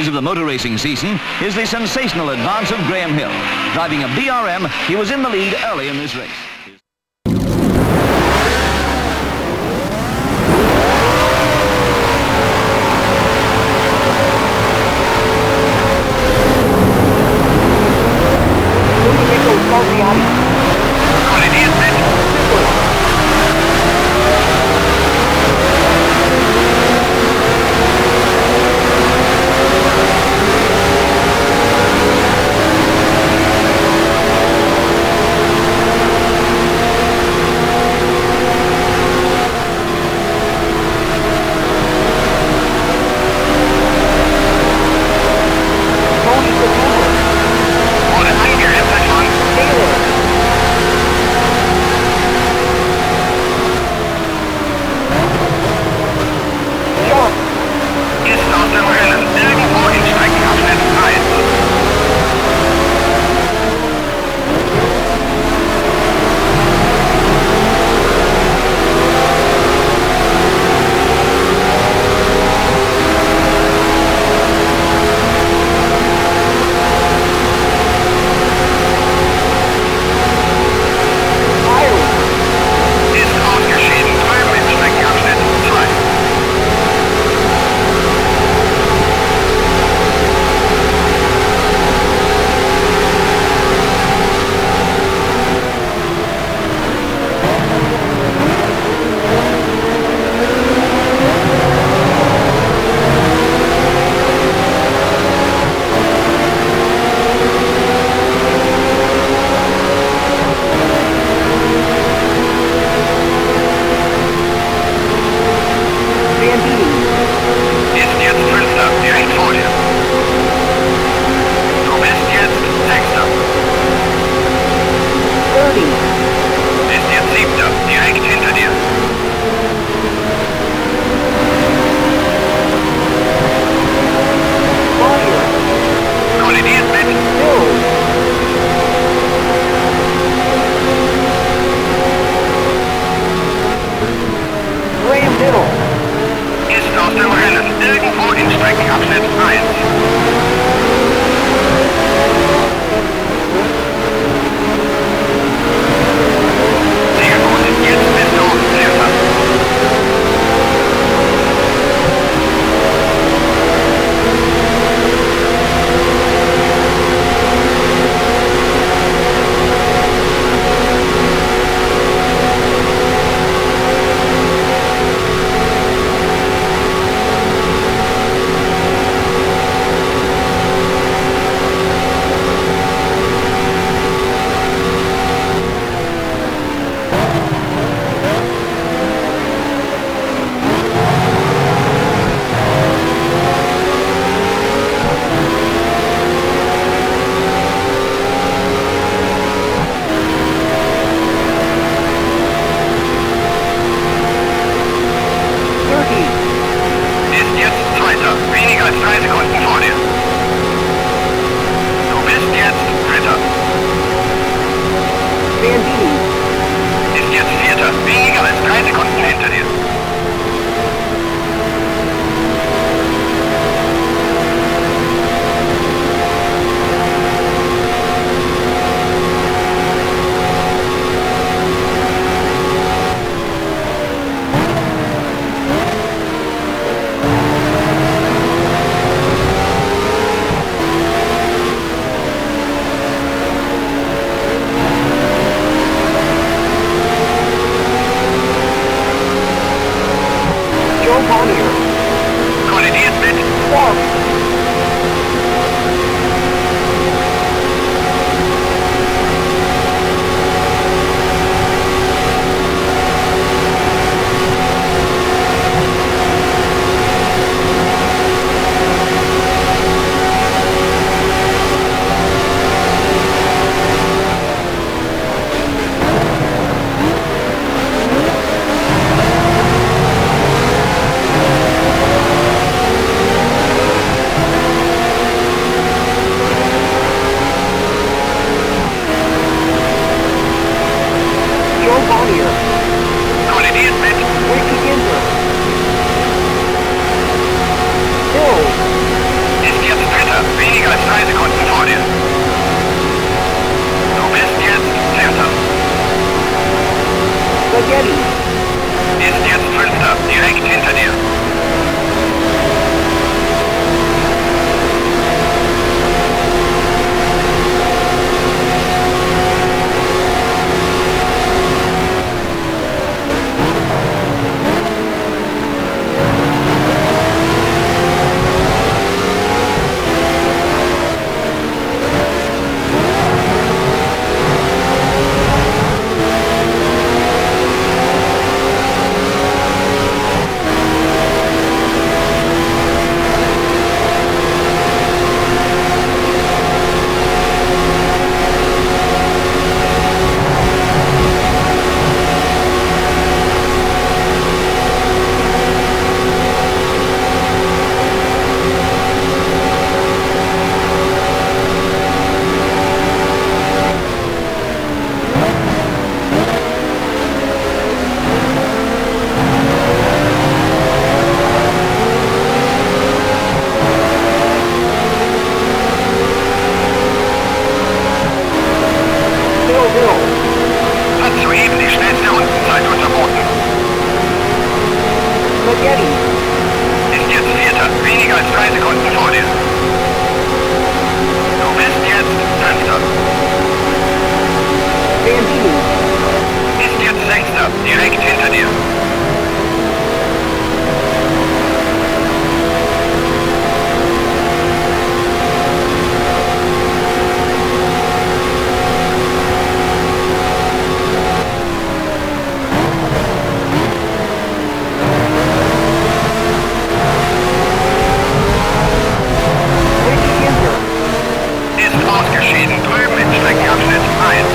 surprise of the motor racing season is the sensational advance of Graham Hill. Driving a BRM, he was in the lead early in this race. Getty. Ist jetzt Vierter. Weniger als 3 Sekunden vor dir. Du bist jetzt Fünfter. Bandini. Ist jetzt Sechster. Direkt hinter dir. Ist ausgeschieden. Drüben im Streckenabschnitt 1.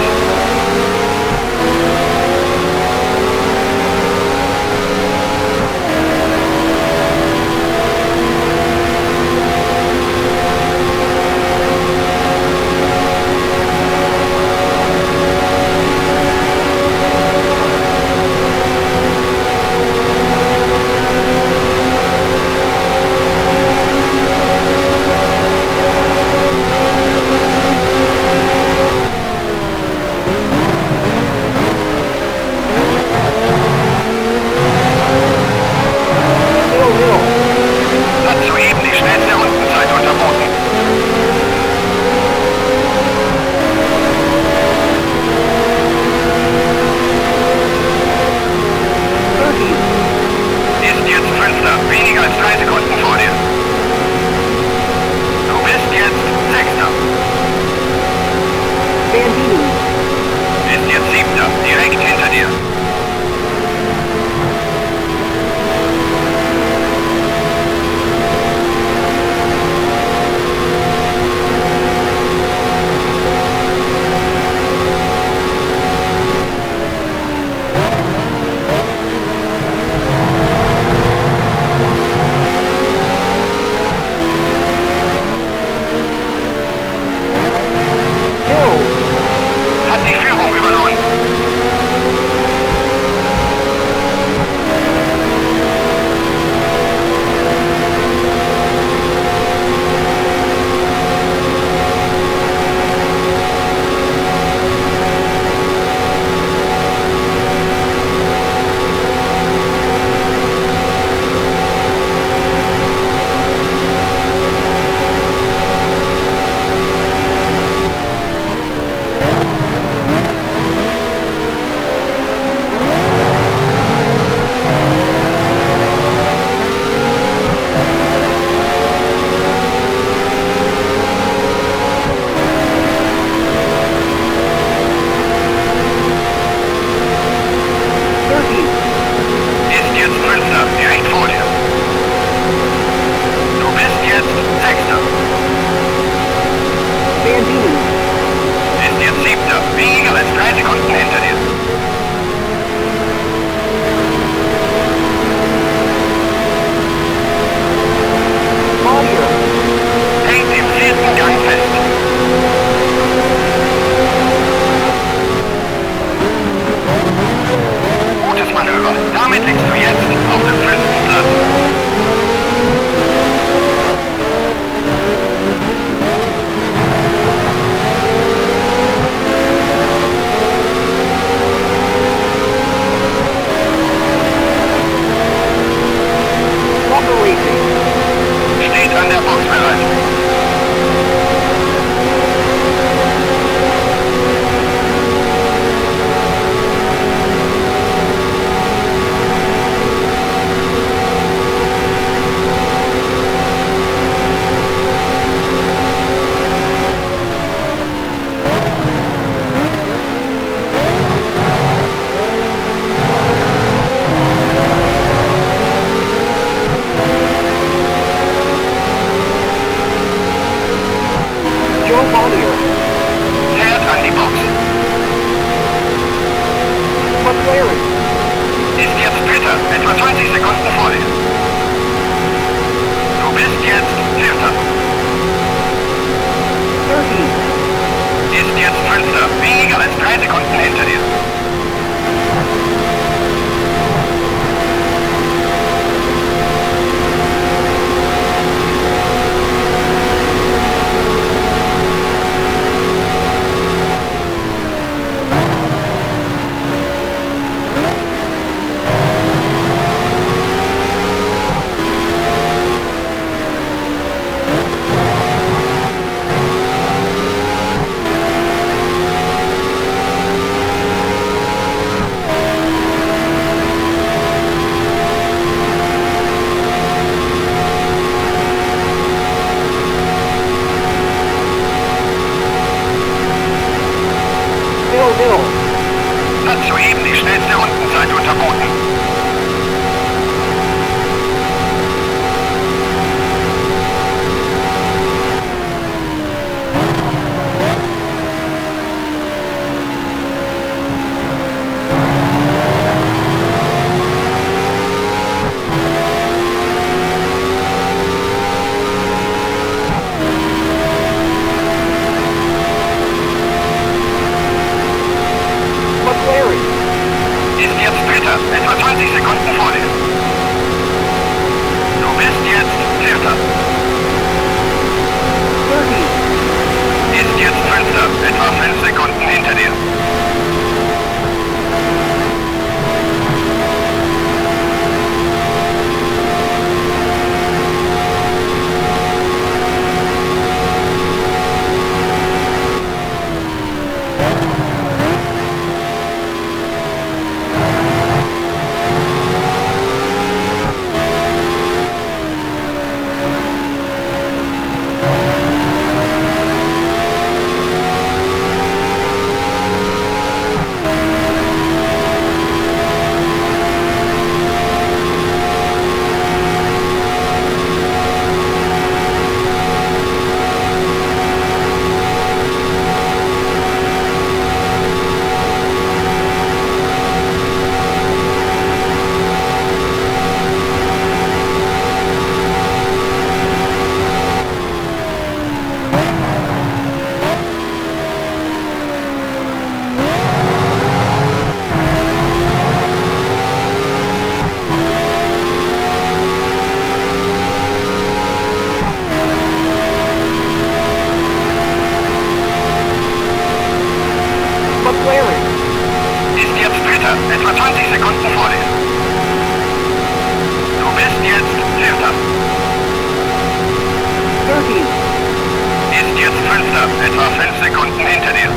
Erster, etwa 5 Sekunden hinter dir.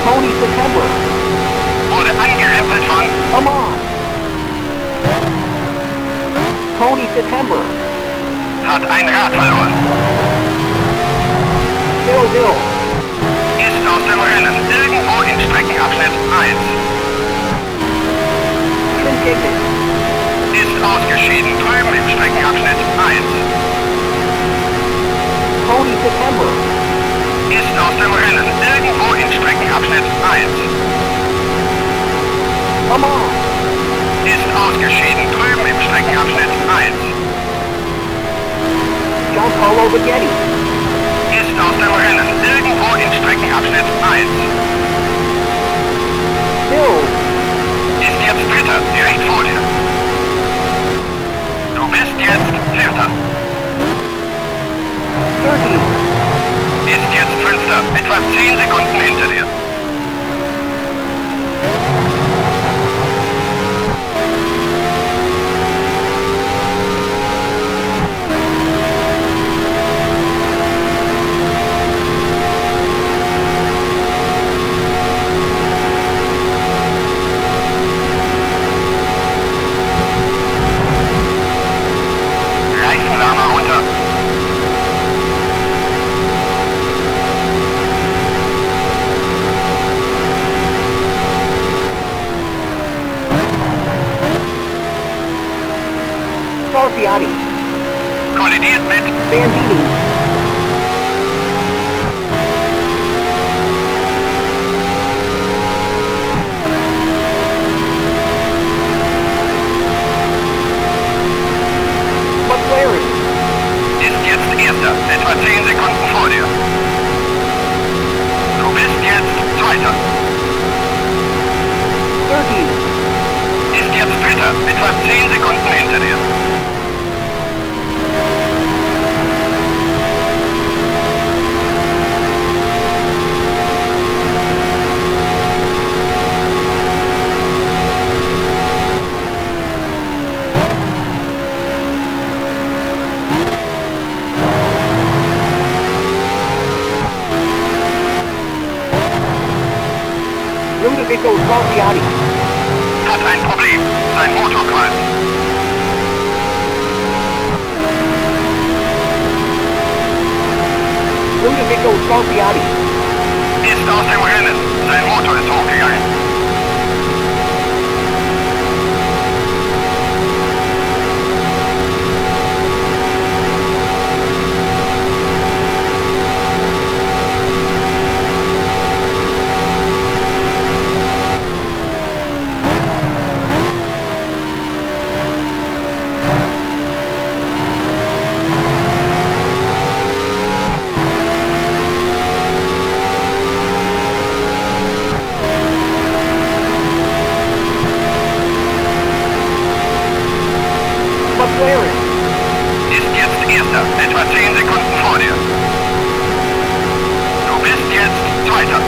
Tony September. Wurde angerempelt von Come on. Tony September. hat ein Rad verloren. Hill. Ist aus dem Rennen irgendwo in Streckenabschnitt 1. Trinkignant. Ist ausgeschieden drüben im Streckenabschnitt 1. Tony September. Ist aus dem Rennen irgendwo in Streckenabschnitt 1. Come on. Ist ausgeschieden drüben im Streckenabschnitt 1. Giancarlo Baghetti. Ist aus dem Rennen irgendwo in Streckenabschnitt 1. Hill. Ist jetzt Dritter, direkt vor dir. Du bist jetzt Vierter. 30. Ist jetzt Fünfter, etwa 10 Sekunden hinter dir. Reifenlama runter. Scarpiati. Kollidiert mit Bandini. McLaren. ist jetzt Erster, etwa 10 Sekunden vor dir. Du bist jetzt Zweiter. 30. Ist jetzt Dritter, etwa 10 Sekunden hinter dir. Ludovico Scarpiati. Hat ein Problem. Sein Motor qualmt. Ludovico Scarpiati. Ist aus dem Rennen. Sein Motor ist hochgegangen. McLaren. Ist jetzt Erster, etwa 10 Sekunden vor dir. Du bist jetzt Zweiter.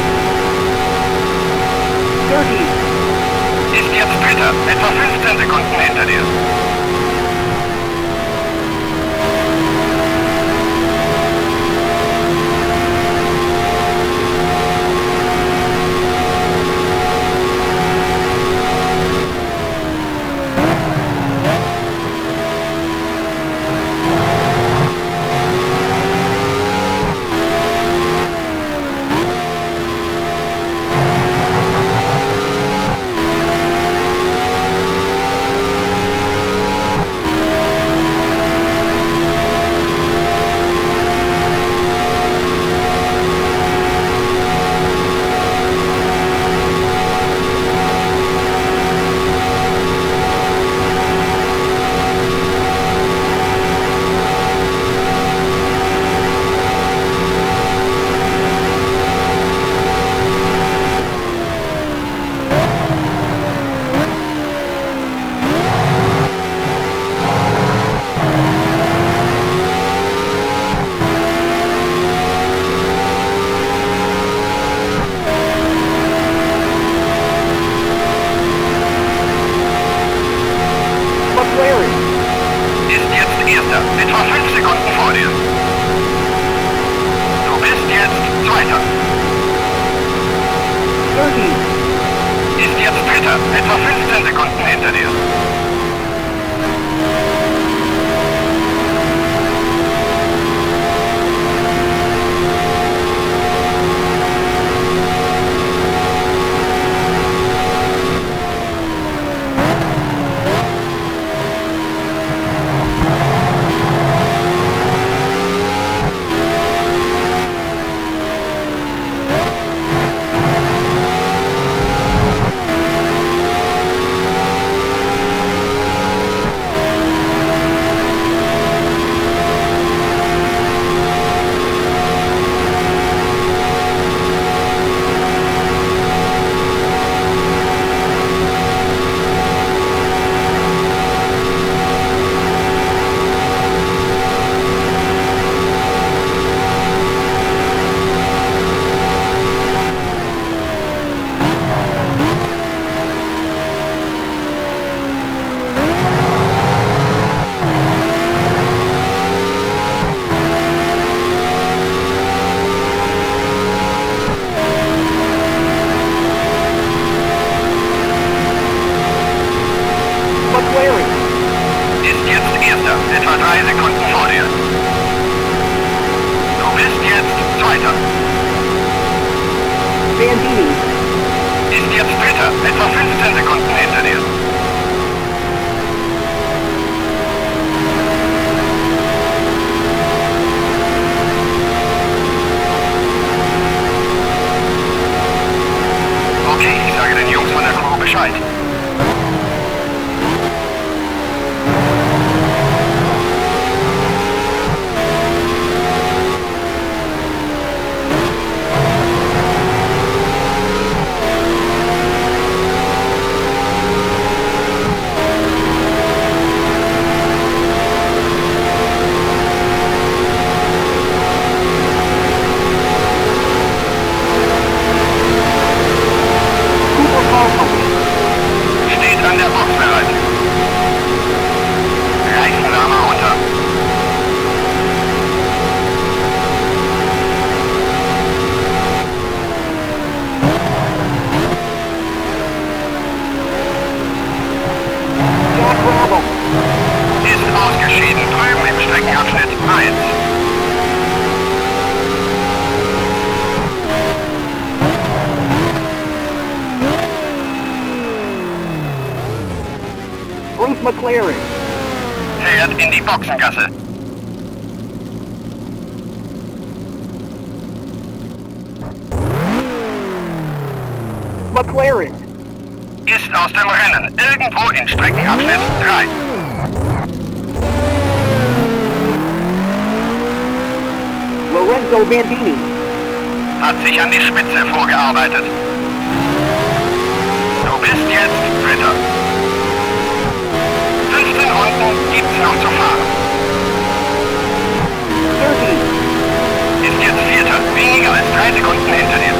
30. Ist jetzt Dritter, etwa 15 Sekunden hinter dir. 13. Ist jetzt Dritter, etwa 15 Sekunden hinter dir. McLaren. Ist jetzt Erster, etwa 3 Sekunden vor dir. Du bist jetzt Zweiter. Bandini. Ist jetzt Dritter, etwa 15 Sekunden hinter dir. Okay, ich sage den Jungs von der Crew Bescheid. Cooper Car Company. Steht an der Box bereit. Reifenwärmer runter. Jack Bravo. Ist ausgeschieden, drüben im Streckenabschnitt 1. Bruce McLaren. Fährt in die Boxengasse. McLaren. Ist aus dem Rennen, irgendwo in Streckenabschnitt 3. Lorenzo Bandini. Hat sich an die Spitze vorgearbeitet. Du bist jetzt Dritter. 15 Runden gibt's noch zu fahren. 13. Ist jetzt Vierter, weniger als 3 Sekunden hinter dir.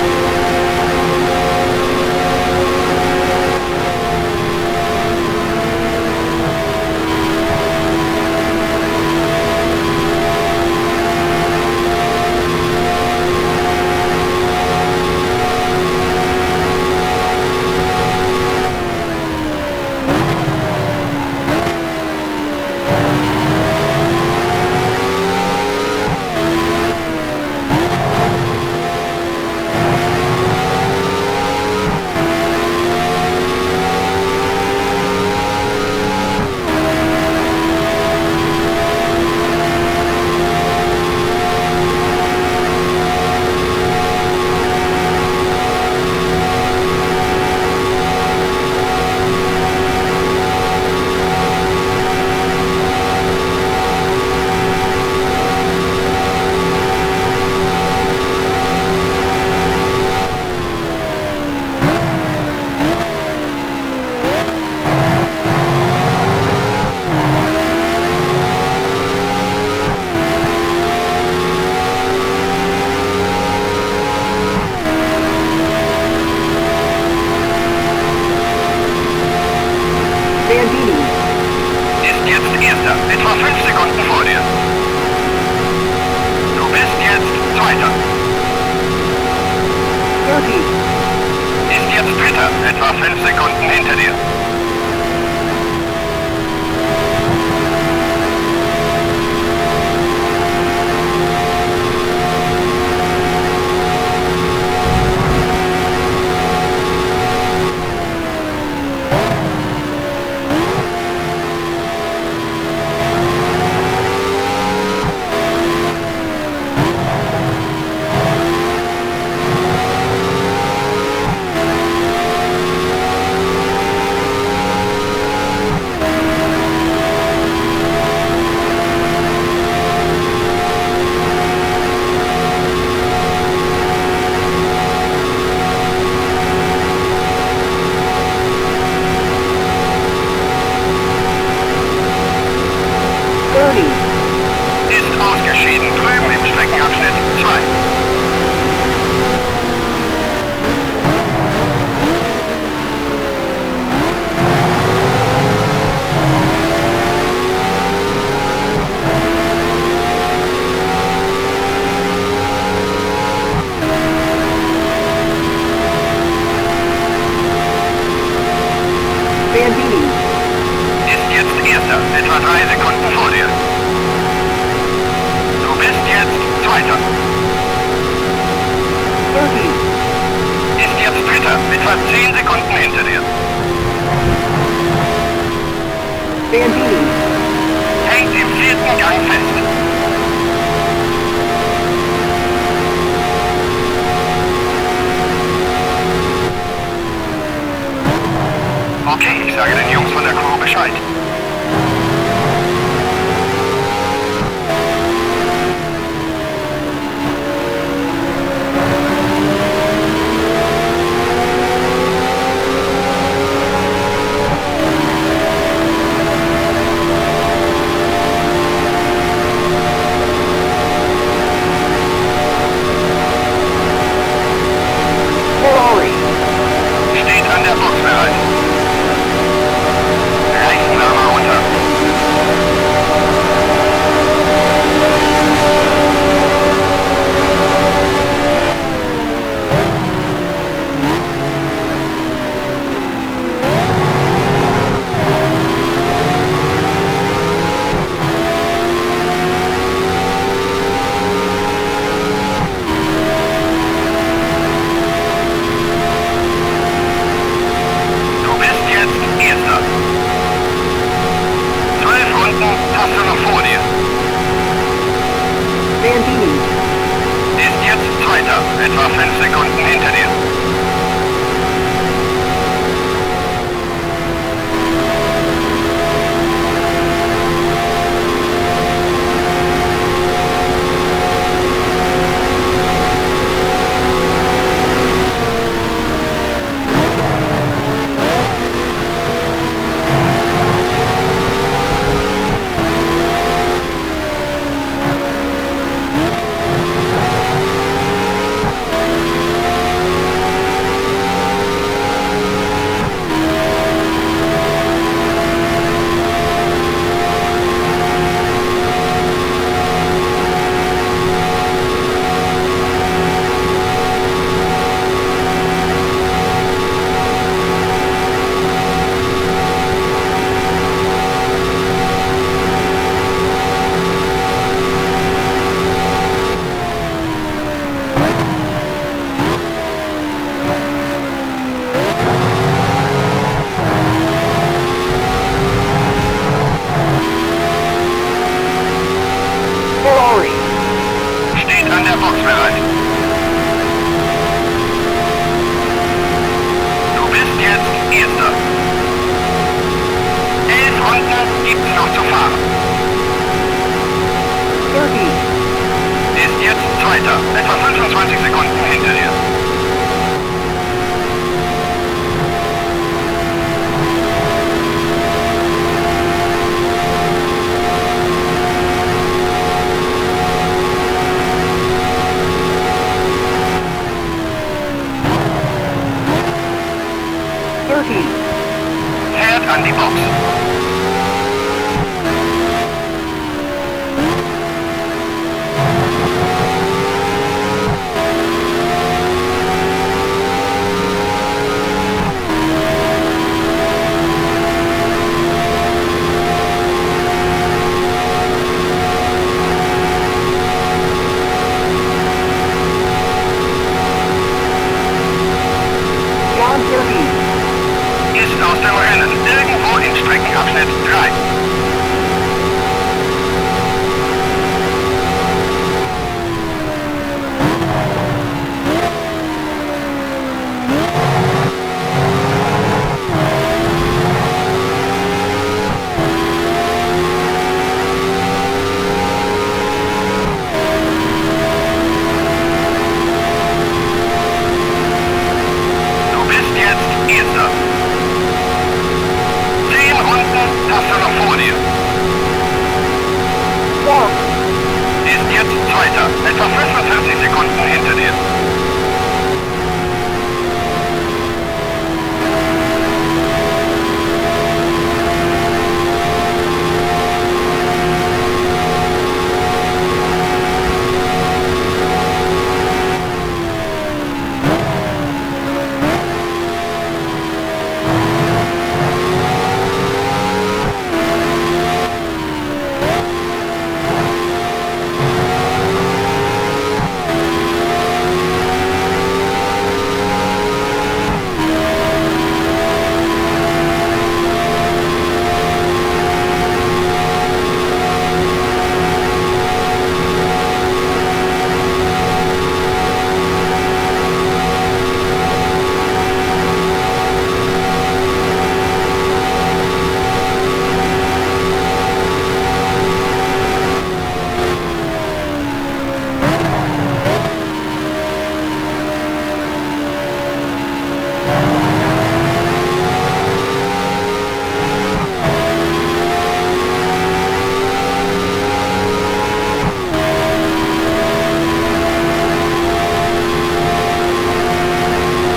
Dritter, etwa 5 Sekunden hinter dir. Ist ausgeschieden, drüben im Streckenabschnitt 2. Bandini. Ist jetzt Erster, etwa 3 Sekunden vor dir. Du bist jetzt Zweiter. 30. Ist jetzt Dritter, etwa 10 Sekunden hinter dir. Bandini. Hängt im 4. Gang fest. Okay, ich sage den Jungs von der Crew Bescheid. Ferrari. Steht an der Box bereit. Reifenwärmer runter. Du bist jetzt Erster. 12 Runden hast du noch vor dir. Bandini. Ist jetzt Zweiter, etwa 5 Sekunden hinter dir. Ferrari. Steht an der Box bereit. Du bist jetzt Erster. 11 Runden gibt's noch zu fahren. 30. Ist jetzt Zweiter, etwa 25 Sekunden hinter dir. Fährt an die Box. ist aus dem Rennen. Irgendwo in Streckenabschnitt 3. Du bist jetzt Erster. 10 Runden hast du noch vor dir. Walk. Ist jetzt Zweiter. Etwa 45 Sekunden hinter dir.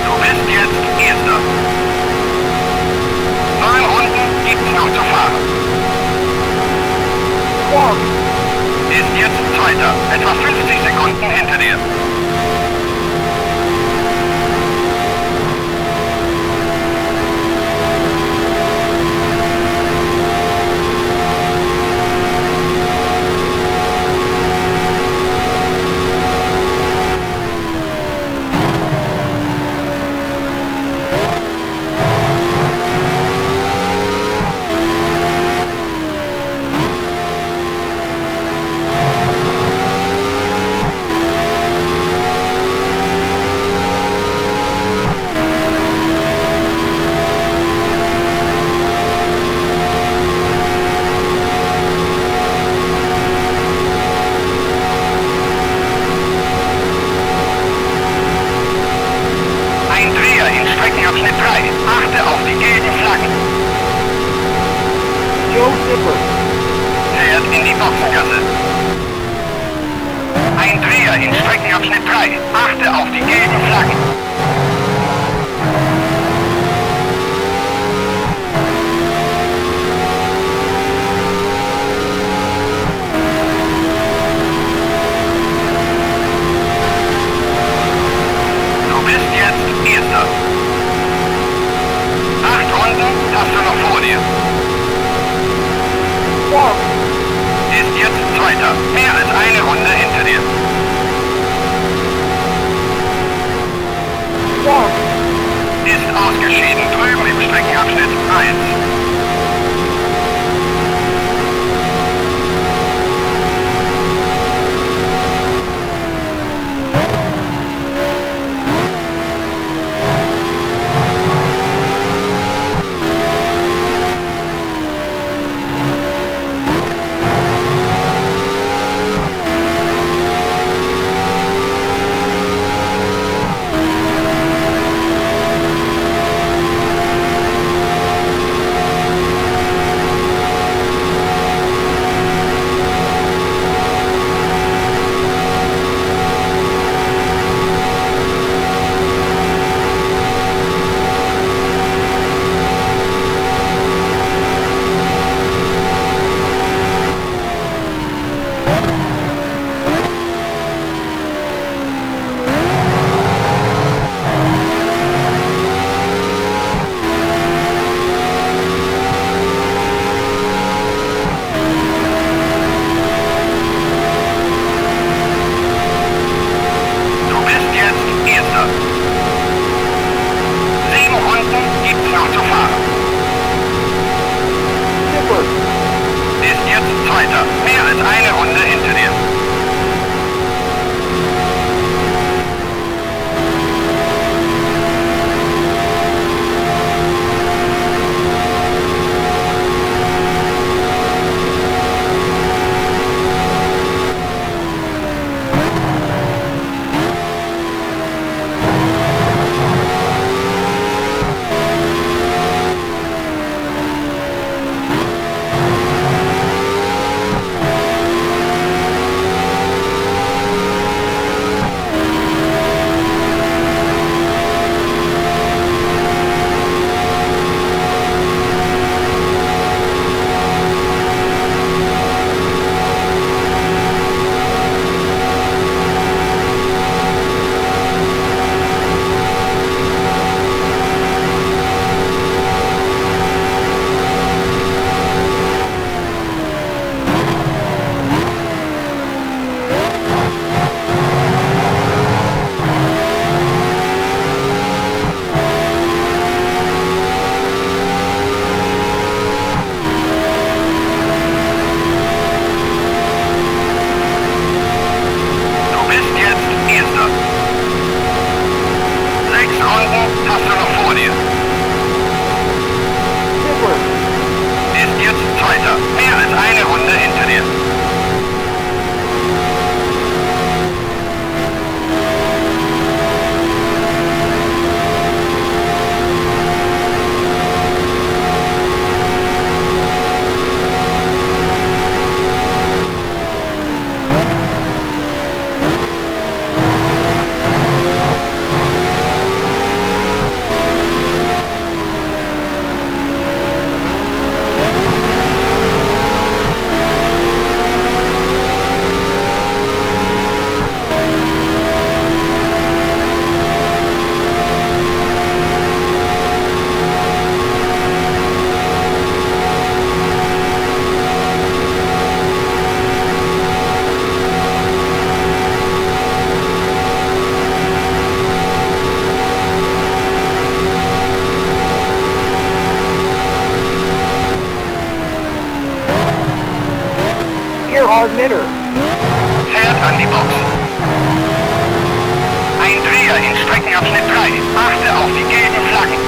Du bist jetzt Erster. 9 Runden gibt's noch zu fahren. Walk. Ist jetzt Zweiter. Etwa 50 Sekunden hinter dir. Ein Dreher in Streckenabschnitt 3. Achte auf die gelben Flaggen. Joe Skipper. Fährt in die Boxengasse. Ein Dreher in Streckenabschnitt 3. Achte auf die gelben Flaggen. Du bist jetzt Erster. 8 Runden hast du noch vor dir. Walk. Ist jetzt Zweiter. Mehr als eine Runde hinter dir. Walk. Ist ausgeschieden drüben im Streckenabschnitt 1. emitter. Fährt an die Box. Ein Dreher in Streckenabschnitt 3. Achte auf die gelben Flaggen.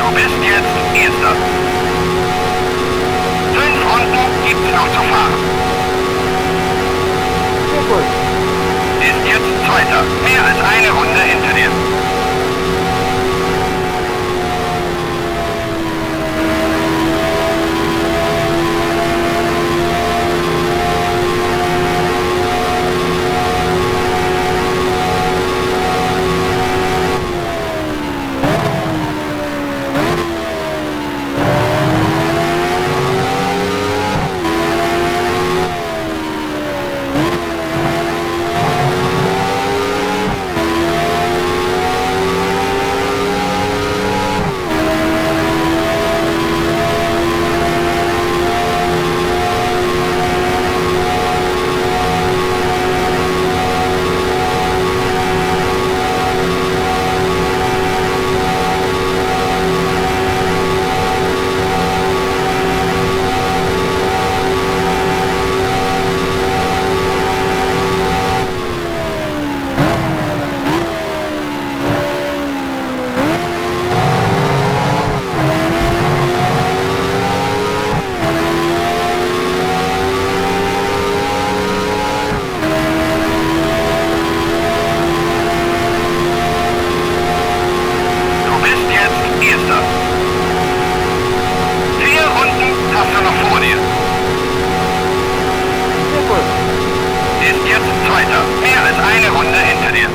Du bist jetzt Erster. 5 Runden gibt's noch zu fahren. Super. Ist jetzt Zweiter. Mehr als eine Runde hinter dir. Erster. 4 Runden hast du noch vor dir. Super. Ist jetzt Zweiter. Mehr als eine Runde hinter dir.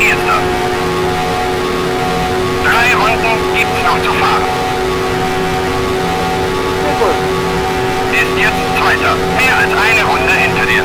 Erster. 3 Runden gibt's noch zu fahren. Super. Ist jetzt Zweiter. Mehr als eine Runde hinter dir.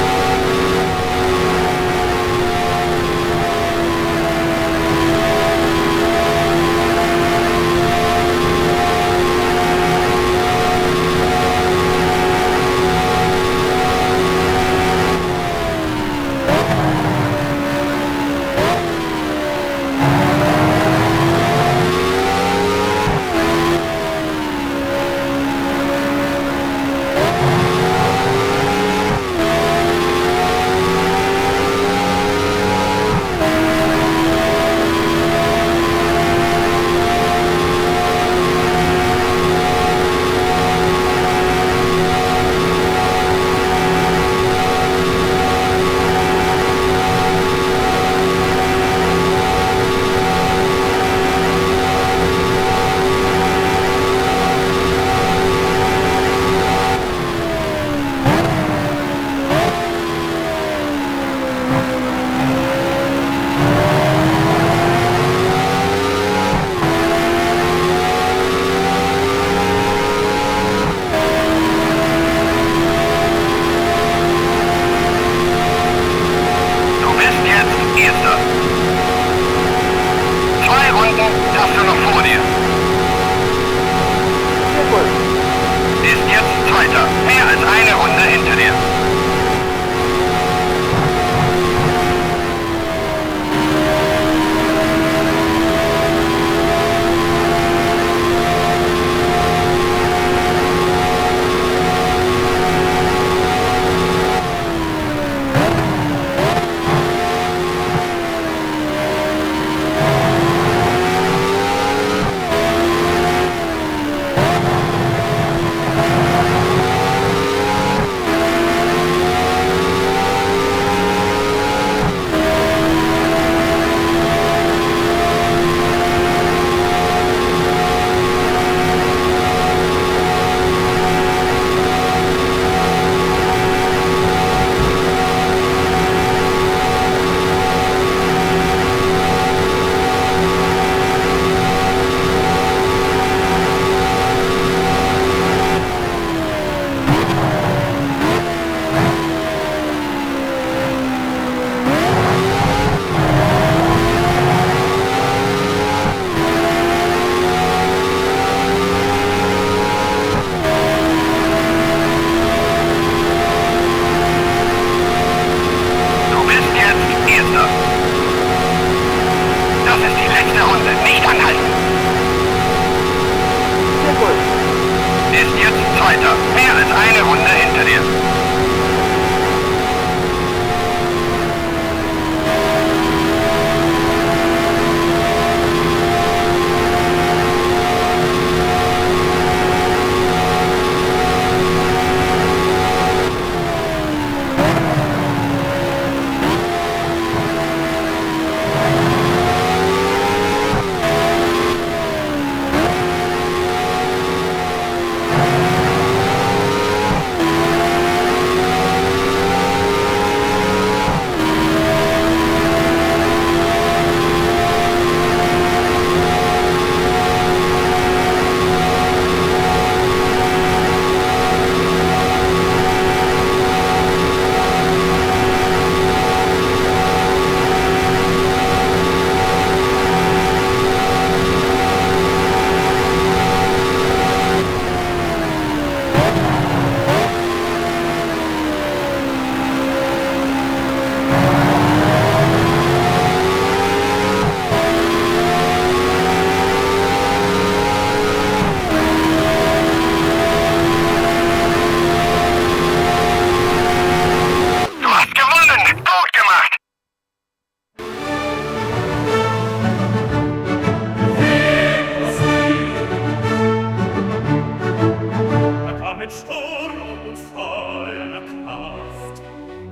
Zweiter. Mehr als eine Runde hinter dir.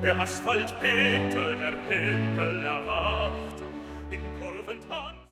Der Asphalt bebte, der Himmel erwacht.